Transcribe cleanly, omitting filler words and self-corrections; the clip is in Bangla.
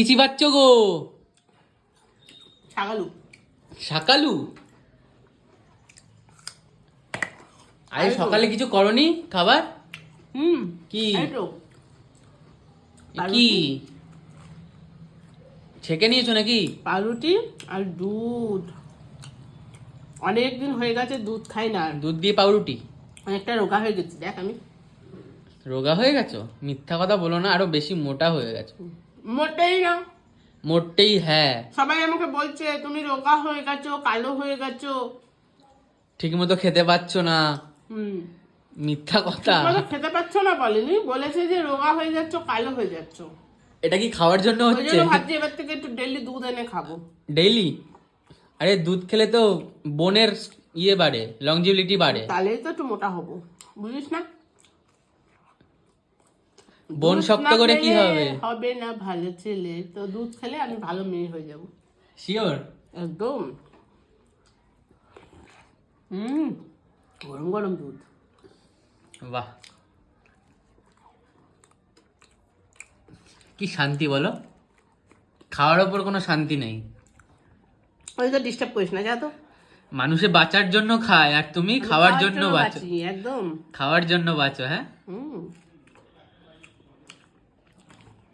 কিছু বাচ্চ গো শাকালু সকালু আরে সকালে কিছু করনি খাবার? কি এই তো কি ছেঁকে নিয়েছো নাকি? পাউরুটি আর দুধ। অনেকদিন হয়ে গেছে দুধ খাই না। দুধ দিয়ে পাউরুটি? অনেকটা রোগা হয়ে গেছি, দেখ আমি। রোগা হয়ে গেছো? মিথ্যা কথা বলো না, আরো বেশি মোটা হয়ে গেছো। মোটেই না। মোটেই হ্যাঁ। সবাই আমাকে বলছে তুমি রোগা হয়ে গেছো, কালো হয়ে গেছো। ঠিক মতো খেতে পাচ্ছ না। মিথ্যা কথা। তোমাকে খেতে পাচ্ছ না বলেনি, বলেছে যে রোগা হয়ে যাচ্ছ, কালো হয়ে যাচ্ছ। এটা কি খাওয়ার জন্য ওই হচ্ছে? জন্য ভাবছি এবার থেকে একটু ডেইলি দুধ এনে খাবো। ডেইলি? আরে দুধ খেলে তো বোনের ইয়ে বাড়ে, লংজিভিটি বাড়ে। তাহলেই তো একটু মোটা হবো, বুঝিস না? বোন দুধ শক্ত না করে কি খেলে হবে? হবে না ভালো ছেলে, তো দুধ খেলে আমি ভালো মেয়ে হয়ে যাব। শিওর? একদম। গরম গরম দুধ। বাহ, কি শান্তি বলো। খাওয়ার ওপর কোনো শান্তি নেই। ওই তো ডিস্টার্ব করিস না, যা তো। মানুষে বাঁচার জন্য খায় আর তুমি খাওয়ার জন্য বাঁচো। বাঁচি, একদম। খাওয়ার জন্য বাঁচো, হ্যাঁ।